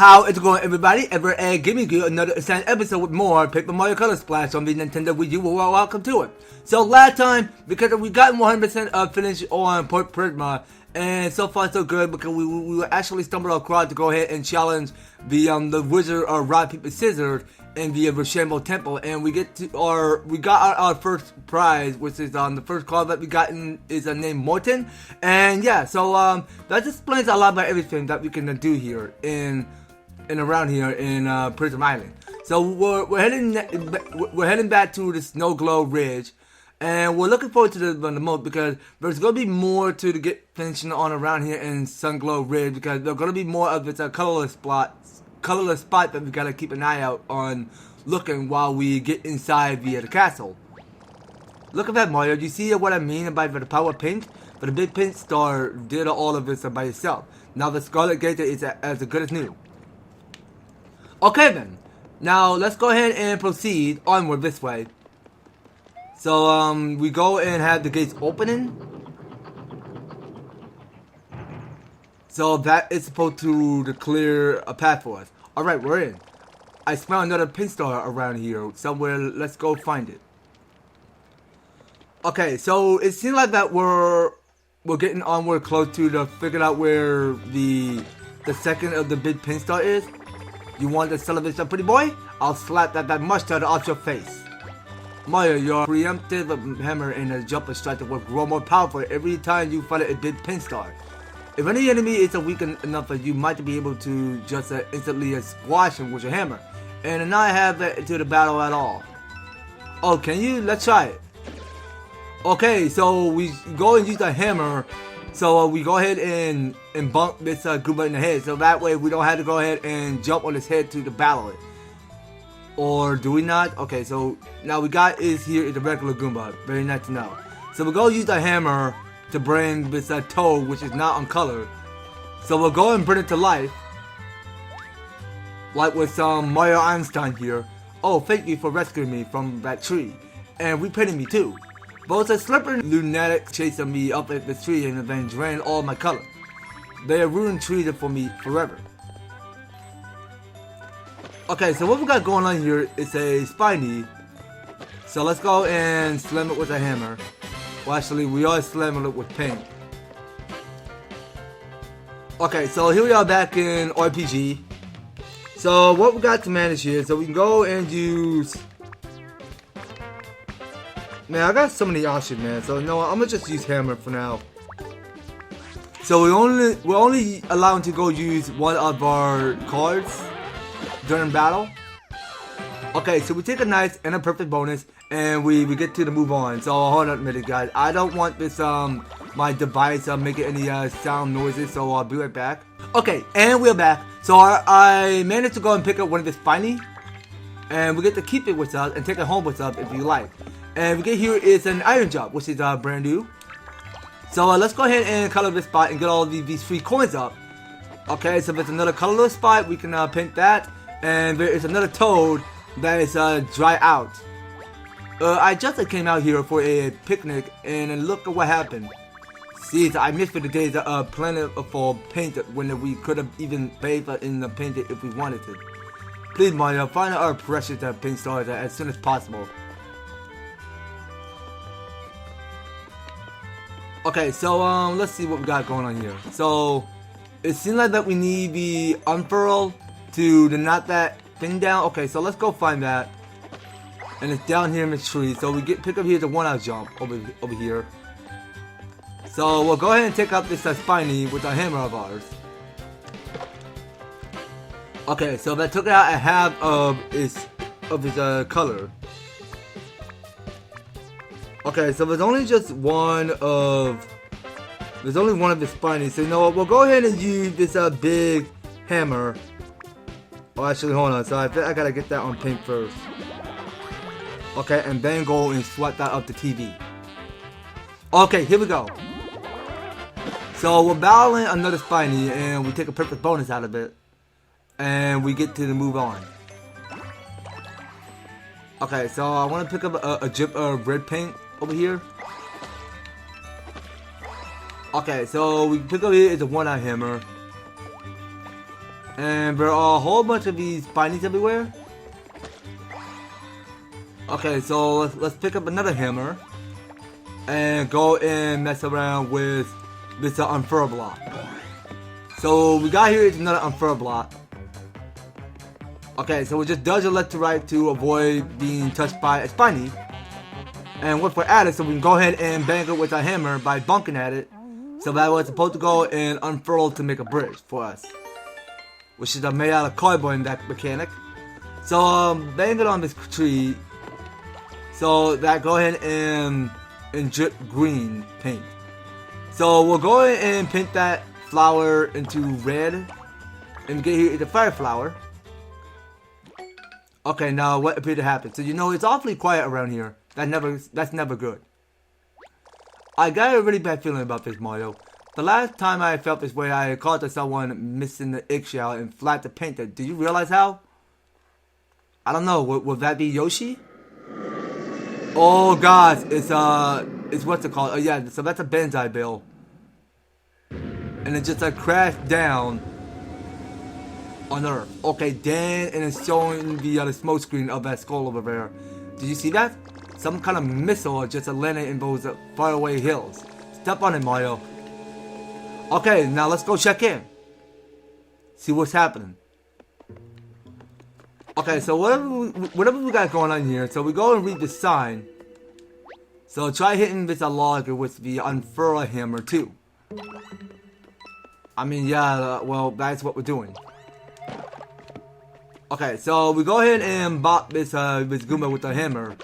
How is it going, everybody? Giving you another exciting episode with more Paper Mario Color Splash on the Nintendo Wii U. Well, welcome to it. So last time, because we got 100% finish on Port Prisma, and so far so good because we actually stumbled across to go ahead and challenge the Wizard of Rock Paper Scissors in the Rochambeau Temple, and we got our first prize, which is the first card that we gotten is named Morton, and yeah, so that explains a lot about everything that we can do here in around here in Prism Island. So we're heading back to the Sunglow Ridge. And we're looking forward to the most because there's going to be more to get finishing on around here in Sunglow Ridge because there's going to be more of its colorless spot that we got to keep an eye out on looking while we get inside the castle. Look at that, Mario. Do you see what I mean by the power paint? But the big paint star did all of this by itself. Now the Scarlet Gate is as good as new. Okay then. Now let's go ahead and proceed onward this way. So, we go and have the gates opening. So that is supposed to clear a path for us. Alright, we're in. I smell another pin star around here somewhere. Let's go find it. Okay, so it seems like that we're getting onward close to figuring out where the second of the big pin star is. You want to celebrate some pretty boy? I'll slap that mustard off your face. Mario, your preemptive hammer and a jumper strike will grow more powerful every time you fight a big pin star. If any enemy is weak enough that you might be able to just instantly squash him with your hammer and not have that to the battle at all. Oh, can you? Let's try it. Okay, so we go and use the hammer. So we go ahead and bump this Goomba in the head, so that way we don't have to go ahead and jump on his head to battle it. Or do we not? Okay, so now we got is the regular Goomba. Very nice to know. So we'll go use the hammer to bring this Toad, which is not on color. So we'll go and bring it to life. Like with Mario Einstein here. Oh, thank you for rescuing me from that tree. And repainting me too. But it's a slippery lunatic chasing me up at the tree and then drain all my color. They have ruined trees for me forever. Okay, so what we got going on here is a Spiny. So let's go and slam it with a hammer. Well, actually, we are slamming it with paint. Okay, so here we are back in RPG. So what we got to manage here, so we can go and use... Man, I got so many options, man. So you know what, I'm gonna just use hammer for now. So we're only allowed to go use one of our cards during battle. Okay, so we take a nice and a perfect bonus and we get to the move on. So hold on a minute, guys. I don't want this my device making any sound noises, so I'll be right back. Okay, and we're back. So I managed to go and pick up one of the Spiny, and we get to keep it with us and take it home with us if you like. And we get here is an iron job, which is brand new. So let's go ahead and color this spot and get all of these free coins up. Okay, so if it's another colorless spot, we can paint that. And there is another Toad that is dry out. I just came out here for a picnic and look at what happened. See, I missed the days of plentiful paint when we could have even bathed in the paint if we wanted to. Please, Mario, find our precious paint stars as soon as possible. Okay, so let's see what we got going on here. So it seems like that we need the unfurl to knock that thing down. Okay, so let's go find that. And it's down here in the tree. So we pick up here the one-out jump over here. So we'll go ahead and take out this Spiny with a hammer of ours. Okay, so that took out a half of his color. Okay, so there's only one of the Spinies. So you know what? We'll go ahead and use this big hammer. Oh, actually, hold on. So I think I gotta get that on paint first. Okay, and then go and swap that up to TV. Okay, here we go. So we're battling another Spiny, and we take a perfect bonus out of it, and we get to move on. Okay, so I want to pick up a drip of red paint over here. Okay, so we pick up here is a one-eye hammer. And there are a whole bunch of these spinies everywhere. Okay, so let's pick up another hammer and go and mess around with this unfurl block. So we got here is another unfurl block. Okay, so we just dodge it left to right to avoid being touched by a spiny. And once we're at it, so we can go ahead and bang it with our hammer by bunking at it. So that was supposed to go and unfurl to make a bridge for us, which is made out of cardboard in that mechanic. So bang it on this tree. So that go ahead and drip green paint. So we'll go ahead and paint that flower into red and get here the fire flower. Okay, now what appeared to happen? So you know it's awfully quiet around here. That's never good. I got a really bad feeling about this, Mario. The last time I felt this way, I called to someone missing the eggshell and flat the paint. Do you realize how? I don't know. Would that be Yoshi? Oh gosh, it's what's it called? Oh yeah, so that's a Banzai bill, and it just crashed down on Earth. Okay, then and it's showing the smoke screen of that skull over there. Did you see that? Some kind of missile just landed in those faraway hills. Step on it, Mario. Okay, now let's go check in. See what's happening. Okay, so whatever we got going on here, so we go and read the sign. So try hitting this log with the unfurl hammer too. I mean, yeah, well, that's what we're doing. Okay, so we go ahead and bop this Goomba with the hammer.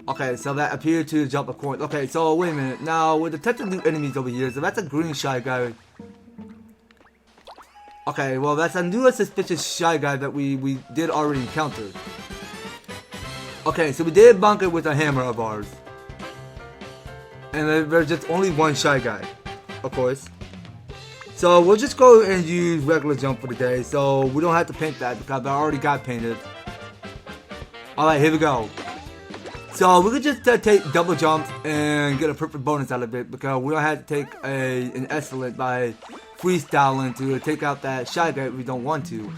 Okay, so that appeared to jump a coin. Okay, so wait a minute. Now, we're detecting new enemies over here. So that's a green Shy Guy. Okay, well, that's a new suspicious Shy Guy that we did already encounter. Okay, so we did bunker with a hammer of ours. And there's just only one Shy Guy, of course. So we'll just go and use regular jump for the day. So we don't have to paint that because I already got painted. Alright, here we go. So we could just take double jumps and get a perfect bonus out of it because we don't have to take an excellent by freestyling to take out that Shy Guy if we don't want to.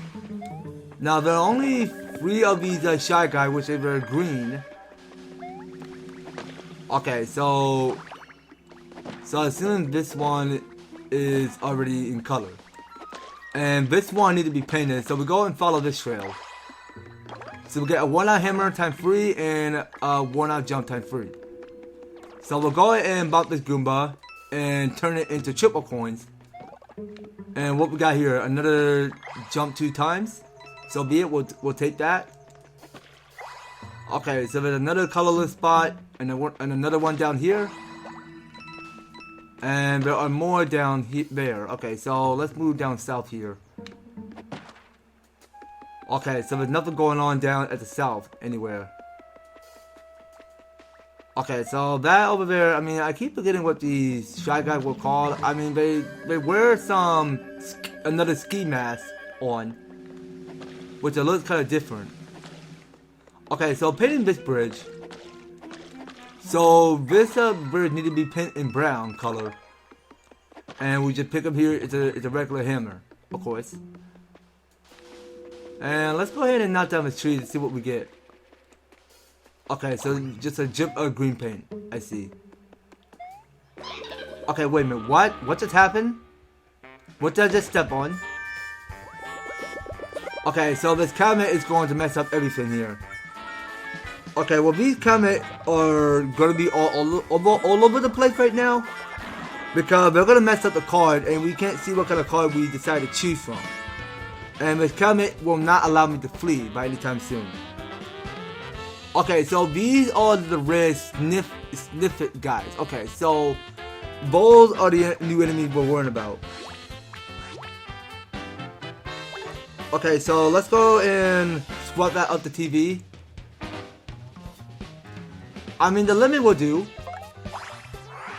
Now there are only 3 of these Shy Guy which are very green. Okay, so assuming this one is already in color. And this one need to be painted, so we go and follow this trail. So we get a 1-out hammer times 3 and a 1-out jump times 3. So we'll go ahead and bump this Goomba and turn it into triple coins. And what we got here, another jump 2 times. So be it, we'll take that. Okay, so there's another colorless spot and another one down here. And there are more down there. Okay, so let's move down south here. Okay, so there's nothing going on down at the south anywhere. Okay, so that over there, I mean, I keep forgetting what these Shy Guys were called. I mean, they wear another ski mask on, which it looks kind of different. Okay, so painting this bridge. So this bridge need to be painted in brown color. And we just pick up here, it's a regular hammer, of course. And let's go ahead and knock down the tree to see what we get. Okay, so just a drip of green paint. I see. Okay, wait a minute. What? What just happened? What did I just step on? Okay, so this comet is going to mess up everything here. Okay, well these comet are going to be all over the place right now. Because they're going to mess up the card and we can't see what kind of card we decide to choose from. And this comet will not allow me to flee by any time soon. Okay, so these are the red sniff it guys. Okay, so those are the new enemies we're worrying about. Okay, so let's go and swap that up the TV. I mean, the lemon will do.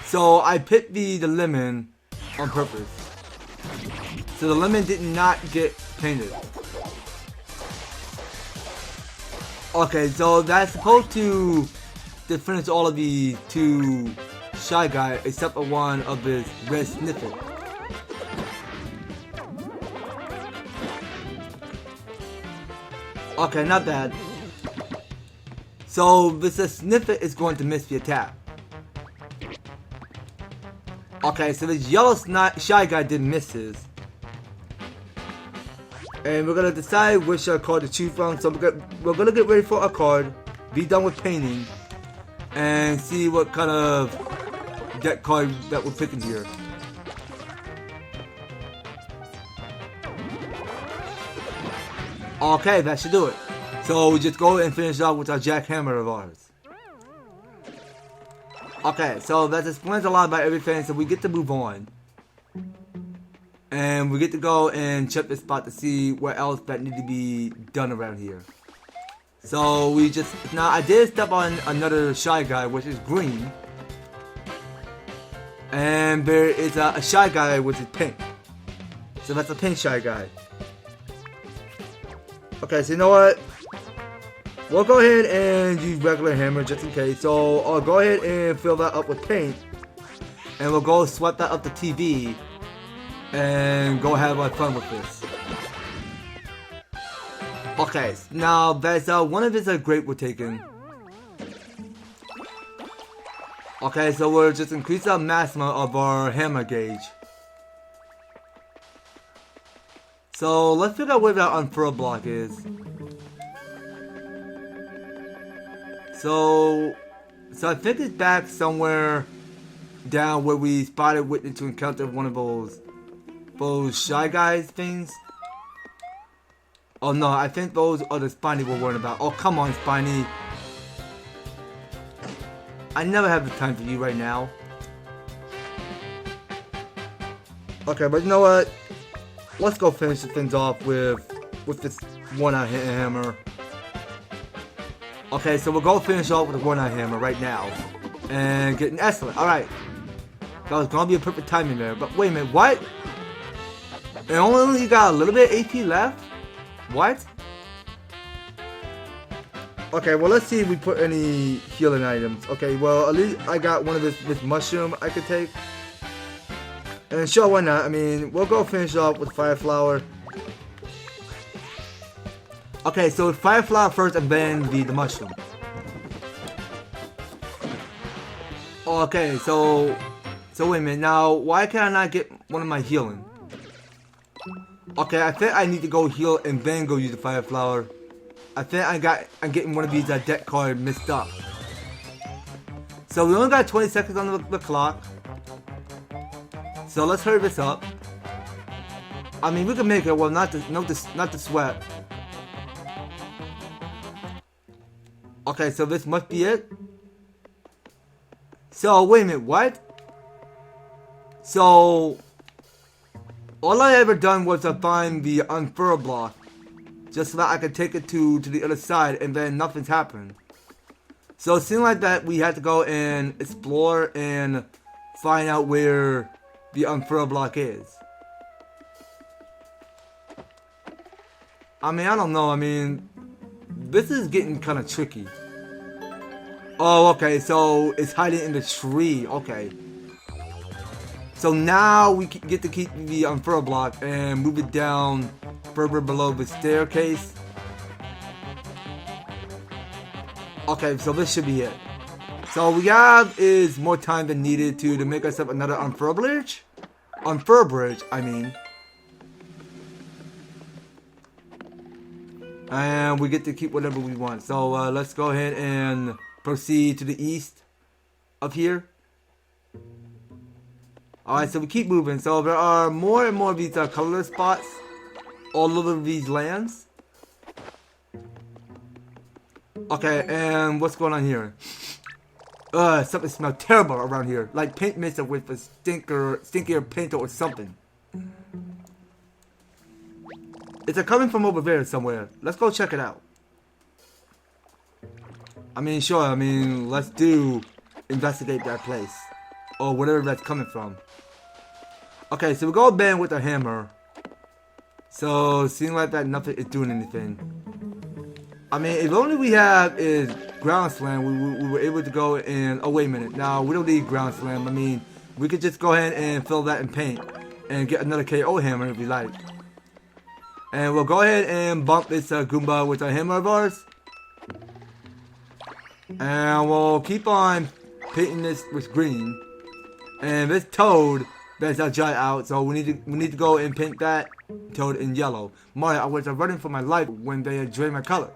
So I picked the lemon on purpose. So the lemon did not get painted. Okay, so that's supposed to finish all of the 2 Shy Guy except for one of this red snippet. Okay, not bad. So this Sniffit is going to miss the attack. Okay, so this yellow Shy Guy did miss his. And we're gonna decide which card to choose from. So we're gonna get ready for a card, be done with painting, and see what kind of deck card that we're picking here. Okay, that should do it. So we just go and finish off with our jackhammer of ours. Okay, so that explains a lot about everything, so we get to move on. And we get to go and check this spot to see what else that need to be done around here. So we just, now I did step on another Shy Guy, which is green. And there is a Shy Guy, which is pink. So that's a pink Shy Guy. Okay, so you know what? We'll go ahead and use regular hammer just in case. So I'll go ahead and fill that up with paint. And we'll go sweat that up the TV. And go have our fun with this. Okay, now there's one of his grape we're taking. Okay, so we'll just increase the maximum of our hammer gauge. So let's figure out where that unfurl block is. So I think it's back somewhere down where we spotted witness to encounter one of those Shy Guys things. Oh no, I think those are the Spiny we're worried about. Oh come on, Spiny. I never have the time for you right now. Okay, but you know what? Let's go finish things off with this one-eye hammer. Okay, so we'll go finish off with the one-eye hammer right now. And get an excellent. Alright. That was gonna be a perfect timing there. But wait a minute, what? And only got a little bit of AP left? What? Okay, well let's see if we put any healing items. Okay, well at least I got one of this mushroom I could take. And sure, why not? I mean, we'll go finish off with Fire Flower. Okay, so Fire Flower first and then the mushroom. Okay, so wait a minute. Now, why can I not get one of my healing? Okay, I think I need to go heal and then go use the Fire Flower. I think I'm getting one of these deck card mixed up. So we only got 20 seconds on the clock. So let's hurry this up. I mean, we can make it. Well, not to sweat. Okay, so this must be it. So wait a minute, what? So all I ever done was to find the unfurl block, just so that I could take it to the other side, and then nothing's happened. So it seemed like that we had to go and explore and find out where the unfurl block is. I mean, I don't know. I mean, this is getting kind of tricky. Oh, okay. So it's hiding in the tree. Okay. So now we get to keep the unfurl block and move it down further below the staircase. Okay, so this should be it. So all we have is more time than needed to make us up another unfurl bridge. Unfurl bridge, I mean. And we get to keep whatever we want. So let's go ahead and proceed to the east of here. Alright, so we keep moving. So there are more and more of these colorless spots all over these lands. Okay, and what's going on here? Something smells terrible around here. Like paint mixed with a stinkier paint or something. It's coming from over there somewhere. Let's go check it out. I mean, sure, I mean, let's investigate that place. Or whatever that's coming from. Okay, so we go bang with the hammer. So, seeing like that, nothing is doing anything. I mean, if only we have is ground slam, we were able to go and... Oh, wait a minute. Now, we don't need ground slam. I mean, we could just go ahead and fill that in paint. And get another KO hammer if we like. And we'll go ahead and bump this Goomba with our hammer of ours. And we'll keep on painting this with green. And this Toad, that's our giant out, so we need to go and paint that Toad in yellow. Mario, I was running for my life when they drained my color.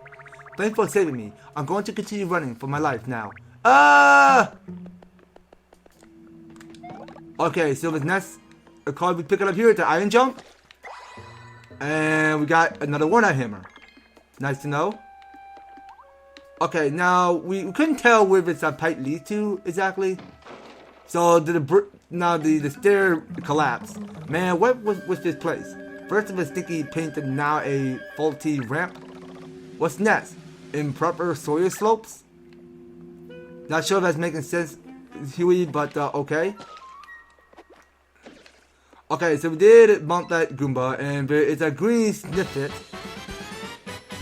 Thanks for saving me. I'm going to continue running for my life now. Okay, so this next card we pick it up here at the Iron Jump. And we got another one-eye hammer. Nice to know. Okay, now we couldn't tell where this pipe leads to exactly. So now the stair collapsed. Man, what was this place? First of a sticky paint and now a faulty ramp. What's next? Improper soil slopes? Not sure if that's making sense, Huey, but okay. Okay, so we did bump that Goomba, and there is a green Sniffit,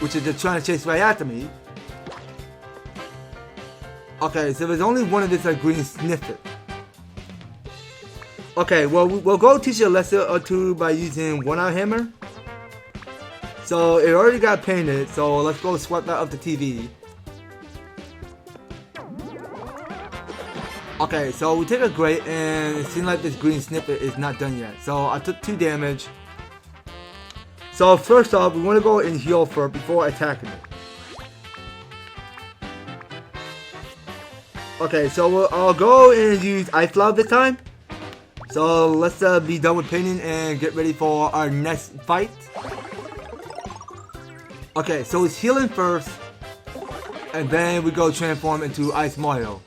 which is just trying to chase right after me. Okay, so there's only one of this green Sniffit. Okay, well, we'll go teach you a lesson or two by using one-eye hammer. So it already got painted, so let's go swipe that up the TV. Okay, so we take a grate, and it seems like this green snippet is not done yet. So I took 2 damage. So first off, we want to go and heal first before attacking it. Okay, so I'll go and use Ice Cloud this time. So let's be done with painting and get ready for our next fight. Okay, so it's healing first, and then we go transform into Ice Mario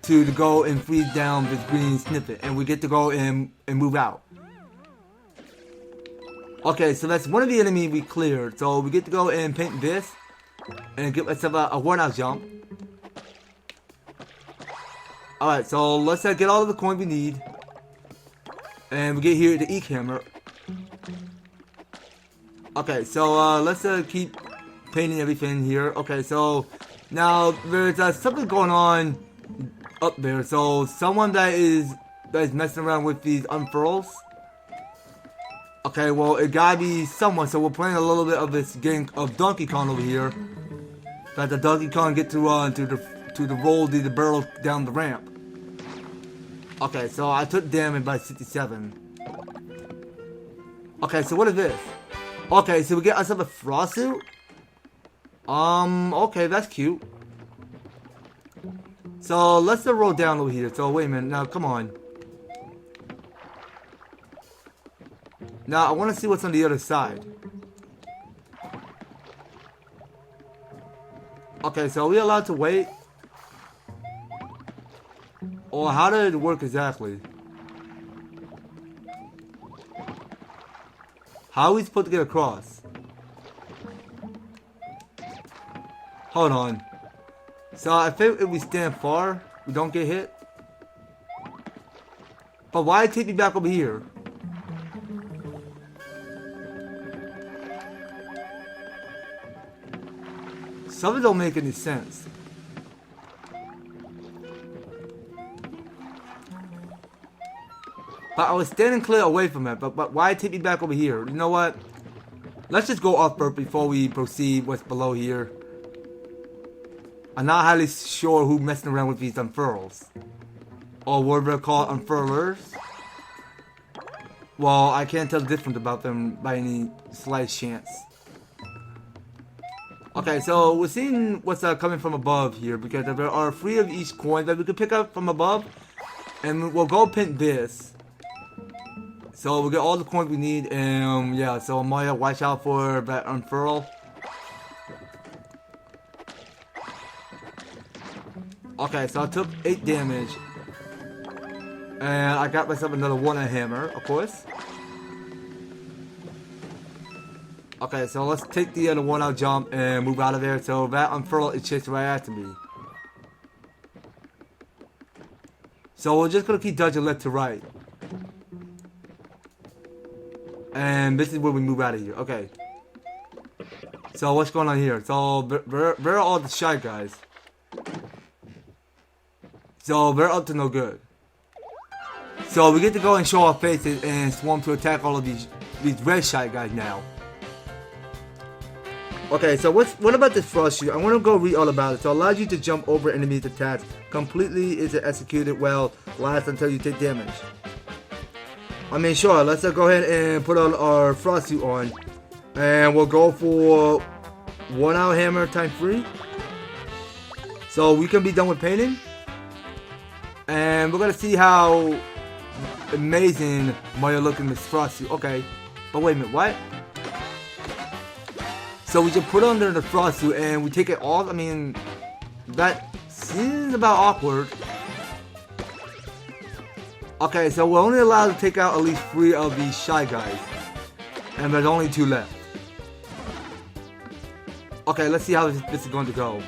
to go and freeze down this green snippet, and we get to go and move out. Okay, so that's one of the enemies we cleared, so we get to go and paint this and get myself a one-out jump. Alright, so let's get all of the coins we need, and we get here the Eek Hammer. Okay, so let's keep painting everything here. Okay, so now there's something going on up there. So someone that is messing around with these unfurls. Okay, well it gotta be someone. So we're playing a little bit of this game of Donkey Kong over here. That the Donkey Kong get to roll the barrel down the ramp. Okay, so I took damage by 67. Okay, so what is this? Okay, so we get ourselves a frost suit. Okay, that's cute. So let's roll down over here. So wait a minute, now come on. Now I want to see what's on the other side. Okay, so are we allowed to wait? Or how did it work exactly? How are we supposed to get across? Hold on. So I think if we stand far, we don't get hit. But why take me back over here? Something don't make any sense. But I was standing clear away from it, but why take me back over here? You know what? Let's just go up first before we proceed what's below here. I'm not highly sure who's messing around with these unfurls. Or what they're called unfurlers. Well, I can't tell the difference about them by any slight chance. Okay, so we're seeing what's coming from above here, because there are 3 of each coin that we can pick up from above. And we'll go paint this. So we'll get all the coins we need, and yeah, so Mario, watch out for that unfurl. Okay, so I took 8 damage. And I got myself another one-eye hammer, of course. Okay, so let's take the other one-out jump and move out of there. So that unfurl is chasing right after me. So we're just gonna keep dodging left to right. And this is where we move out of here. Okay. So what's going on here? So where are all the shy guys? So they're up to no good. So we get to go and show our faces and swarm to attack all of these these red shy guys now. Okay, so what about this frost shoot? I want to go read all about it. So it allows you to jump over enemies' attacks. Completely is executed well, lasts until you take damage. I mean, sure, let's go ahead and put on our frost suit on. And we'll go for 1 hour hammer time 3. So we can be done with painting. And we're going to see how amazing Mario look in this frost suit. Okay, but wait a minute, what? So we just put under the frost suit and we take it off. I mean, that seems about awkward. Okay, so we're only allowed to take out at least 3 of these shy guys. And there's only 2 left. Okay, let's see how this is going to go.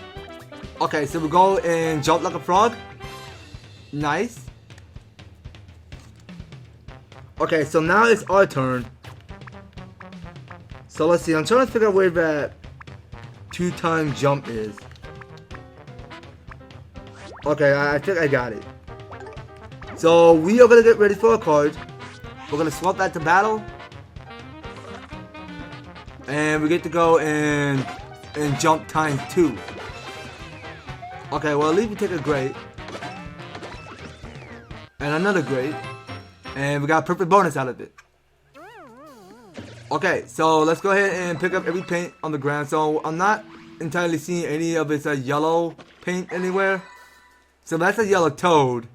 Okay, so we go and jump like a frog. Nice. Okay, so now it's our turn. So let's see, I'm trying to figure out where that 2-time jump is. Okay, I think I got it. So we are going to get ready for a card. We're going to swap that to battle. And we get to go and jump times 2. Okay, well at least we take a great. And another great. And we got a perfect bonus out of it. Okay, so let's go ahead and pick up every paint on the ground. So I'm not entirely seeing any of its yellow paint anywhere. So that's a yellow toad.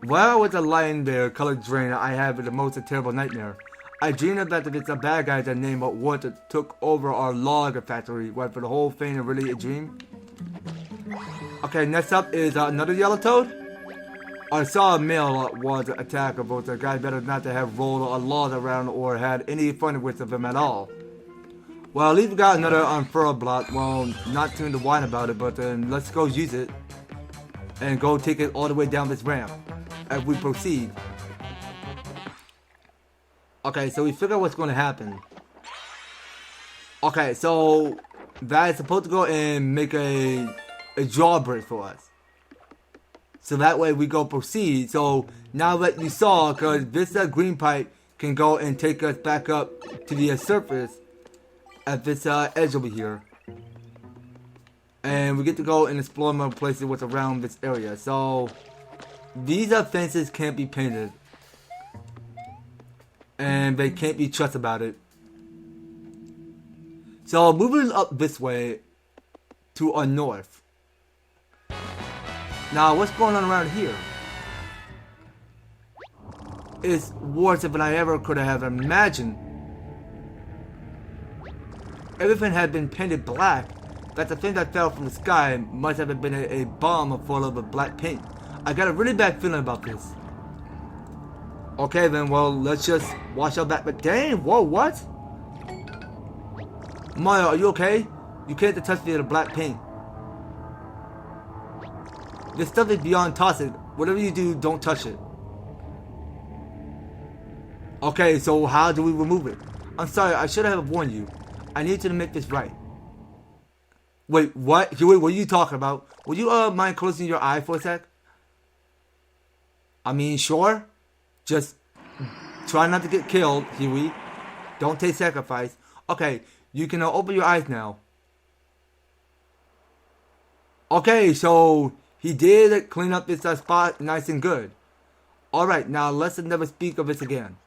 Well, with a lion bear colored drain, I have the most terrible nightmare. I dream of that it's a bad guy that named Water took over our log factory. What, for the whole thing really a dream? Okay, next up is another yellow toad. I saw a male was attack about a guy better not to have rolled a log around or had any fun with him at all. Well, at least we got another unfurl block. Well, not too to whine about it, but then let's go use it and go take it all the way down this ramp as we proceed. Okay, so we figure out what's going to happen. Okay, so that is supposed to go and make a drawbridge for us. So that way we go proceed. So now that you saw, because this green pipe can go and take us back up to the surface at this edge over here. And we get to go and explore more places what's around this area. So these fences can't be painted. And they can't be trusted about it. So moving up this way to our north. Now, what's going on around here? It's worse than I ever could have imagined. Everything had been painted black. That the thing that fell from the sky must have been a bomb full of black paint. I got a really bad feeling about this. Okay then, well, let's just wash out that. But dang, whoa, what? Mario, are you okay? You can't touch the black paint. This stuff is beyond toxic. Whatever you do, don't touch it. Okay, so how do we remove it? I'm sorry, I should have warned you. I need you to make this right. Wait, what? Huey, what are you talking about? Would you mind closing your eye for a sec? I mean, sure. Just try not to get killed, Huey. Don't take sacrifice. Okay, you can open your eyes now. Okay, so he did clean up this spot nice and good. Alright, now let's never speak of this again.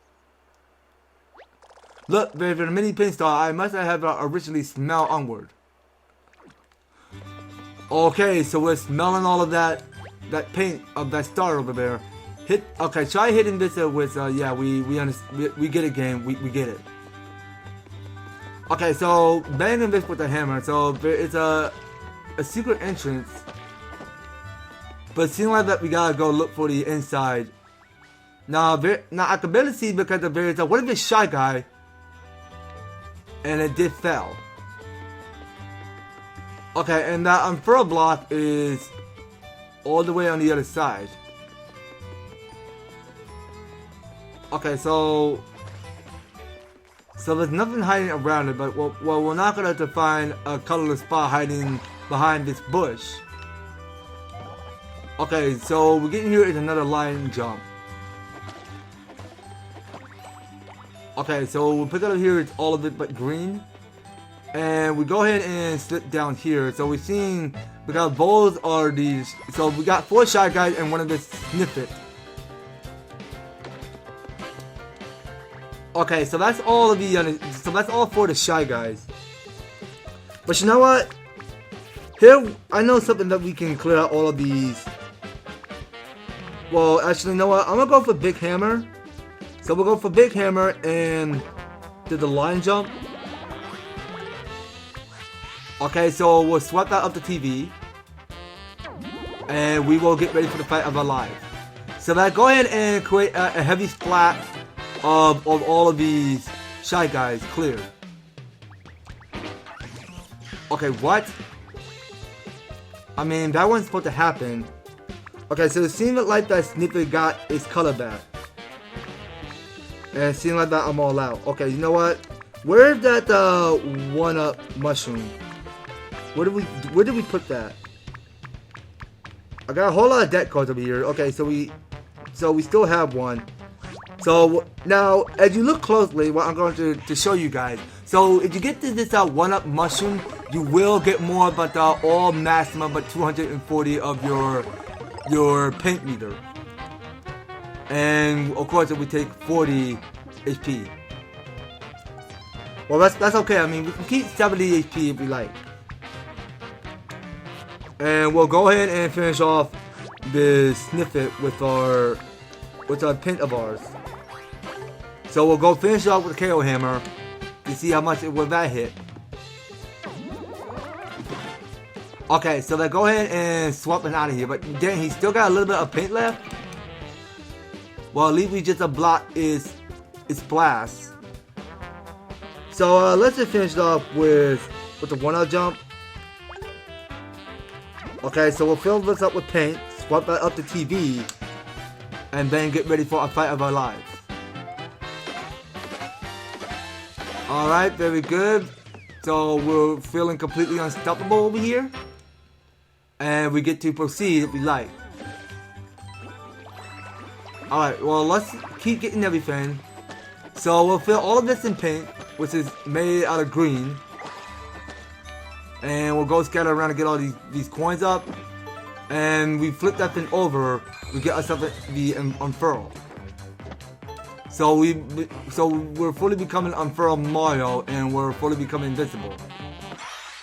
Look, there's a mini pin star. I must have originally smelled onward. Okay, so we're smelling all of that paint of that star over there. Okay, try hitting this with, yeah, we get it, game. We get it. Okay, so banging this with a hammer. So there is a secret entrance. But it seems like that we gotta go look for the inside. Now I can barely see because there is what if this shy guy? And it did fell. Okay, and that unfurl block is all the way on the other side. Okay, so there's nothing hiding around it, but well, we're not gonna have to find a colorless spot hiding behind this bush. Okay, so we're getting here is another line jump. Okay, so we'll pick it up here. It's all of it but green. And we go ahead and slip down here. So we're seeing, because both are these. So we got 4 Shy Guys and one of the Snippet. Okay, so that's all of the. So that's all for the Shy Guys. But you know what? Here, I know something that we can clear out all of these. Well, actually, you know what? I'm gonna go for Big Hammer. So we'll go for Big Hammer and do the line jump. Okay, so we'll swap that up to TV. And we will get ready for the fight of our lives. So now go ahead and create a heavy splat of all of these Shy Guys cleared. Okay, what? I mean, that wasn't supposed to happen. Okay, so it seems like that Snippet got its color back. And it seems like that I'm all out. Okay, you know what? Where's that 1-up mushroom? Where did we put that? I got a whole lot of deck cards over here. Okay, so we still have one. So now, as you look closely, what I'm going to show you guys. So if you get to this 1-up mushroom, you will get more, but all maximum, but 240 of your paint meter. And of course, it would take 40 HP. Well, that's okay. I mean, we can keep 70 HP if we like. And we'll go ahead and finish off the Snippet with our paint of ours. So we'll go finish off with the KO Hammer to see how much it will that hit. Okay, so let's go ahead and swap it out of here. But then he still got a little bit of paint left. Well, at least we just block his blast. So let's just finish it off with the 1-up jump. Okay, so we'll fill this up with paint, swap that up to TV, and then get ready for a fight of our lives. Alright, very good. So we're feeling completely unstoppable over here. And we get to proceed if we like. Alright, well, let's keep getting everything. So we'll fill all of this in paint, which is made out of green. And we'll go scatter around and get all these coins up. And we flip that thing over, we get ourselves the unfurl. So we're fully becoming Unfurl Mario, and we're fully becoming invincible.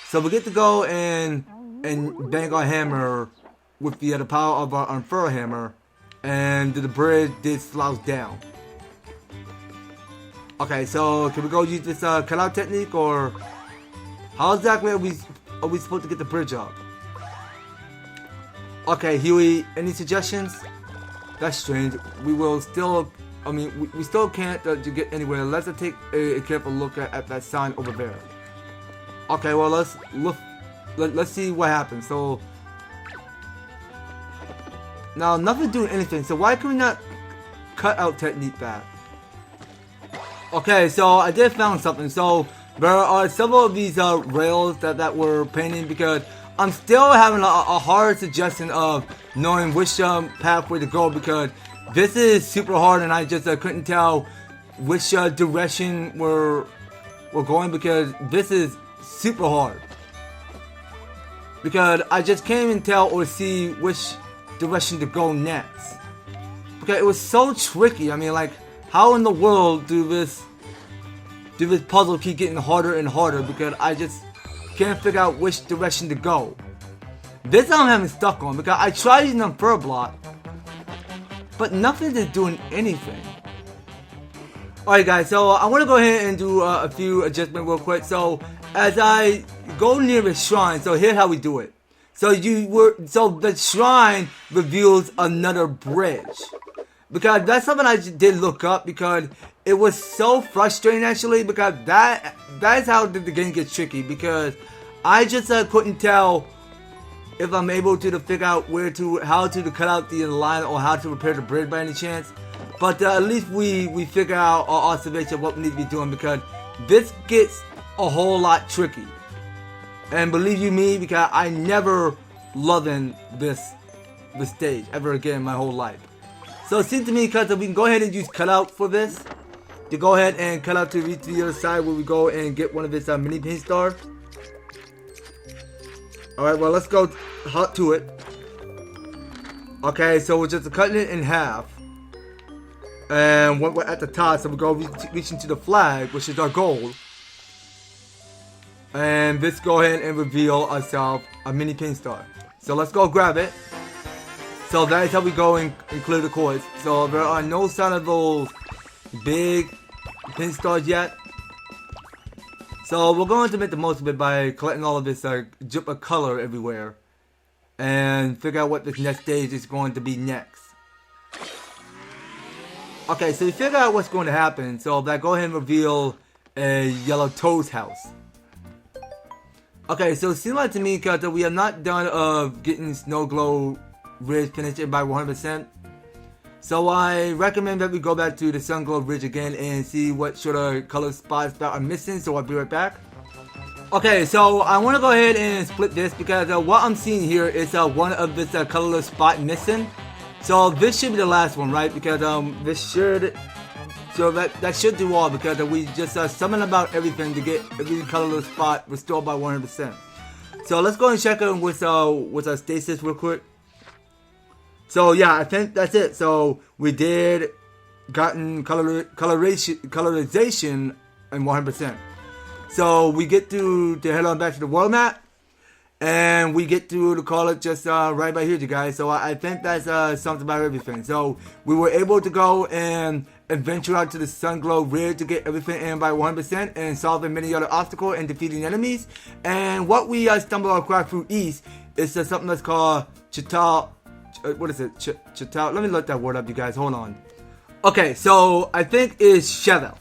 So we get to go and bang our hammer with the power of our Unfurl Hammer, and the bridge did slouch down. Okay, so can we go use this cutout technique, or how exactly are we supposed to get the bridge up? Okay, Huey, any suggestions? That's strange. We will still, I mean, we still can't to get anywhere. Let's take a careful look at that sign over there. Okay, well, let's look. Let's see what happens. So now nothing's doing anything. So why can we not cut out technique back? Okay, so I did found something. So there are several of these rails that we're painting, because I'm still having a hard suggestion of knowing which pathway to go, because this is super hard and I just couldn't tell which direction we're going, because this is super hard. Because I just can't even tell or see which direction to go next. Because it was so tricky. I mean, like, how in the world do this puzzle keep getting harder and harder, because I just can't figure out which direction to go. This I'm having stuck on, because I tried using a fur block, but nothing is doing anything. Alright guys, so I want to go ahead and do a few adjustments real quick. So as I go near the shrine, so here's how we do it. So the shrine reveals another bridge. Because that's something I did look up, because it was so frustrating actually, because that's how the game gets tricky, because I just couldn't tell if I'm able to figure out how to cut out the line, or how to repair the bridge by any chance. But at least we figure out our observation of what we need to be doing, because this gets a whole lot tricky. And believe you me, because I never loving this stage ever again in my whole life. So it seems to me, because we can go ahead and use cutout for this. to go ahead and cut out to reach the other side where we go and get one of his mini paint stars. Alright, well, let's go hot to it. Okay, so we're just cutting it in half. And when we're at the top, so we go reaching to the flag, which is our goal. And let's go ahead and reveal ourselves a mini paint star. So let's go grab it. So that is how we go and clear the course. So there are no sign of those big paint stars yet. So we're going to make the most of it by collecting all of this drip of color everywhere. And figure out what this next stage is going to be next. Okay, so we figure out what's going to happen. So that go ahead and reveal a yellow toad's house. Okay, so it seems like to me that we are not done of getting Sunglow Ridge finished by 100%. So I recommend that we go back to the Sunglow Ridge again and see what sort of color spots that are missing. So I'll be right back. Okay, so I want to go ahead and split this because what I'm seeing here is one of this colorless spot missing. So this should be the last one, right? Because this should, so that should do all because we just summon about everything to get every colorless spot restored by 100%. So let's go and check in with our stasis real quick. So yeah, I think that's it. So we did gotten colorization in 100%. So we get to head on back to the world map. And we get to call it just right by here, you guys. So I think that's something about everything. So we were able to go and adventure out to the Sunglow Ridge to get everything in by 100% and solving many other obstacles and defeating enemies. And what we stumbled across through east is something that's called Chital. What is it? Chital. Let me look that word up, you guys. Hold on. Okay, so I think it's Chevel.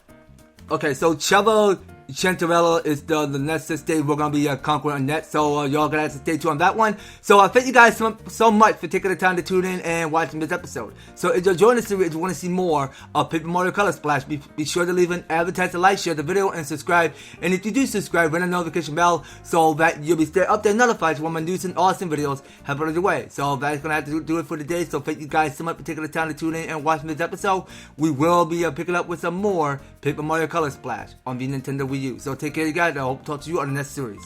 Okay, so Chevel Chantarella is the next stage we're going to be conquering on net, so y'all going to have to stay tuned on that one. So I thank you guys so much for taking the time to tune in and watching this episode. So if you're enjoying the series, if you want to see more of Paper Mario Color Splash, be sure to leave an advertisement, like, share the video, and subscribe. And if you do subscribe, ring the notification bell so that you'll be stay updated notified when my new and awesome videos have on the way. So that's going to have to do it for today. So thank you guys so much for taking the time to tune in and watching this episode. We will be picking up with some more Paper Mario Color Splash on the Nintendo Wii U. So take care, you guys. I hope to talk to you on the next series.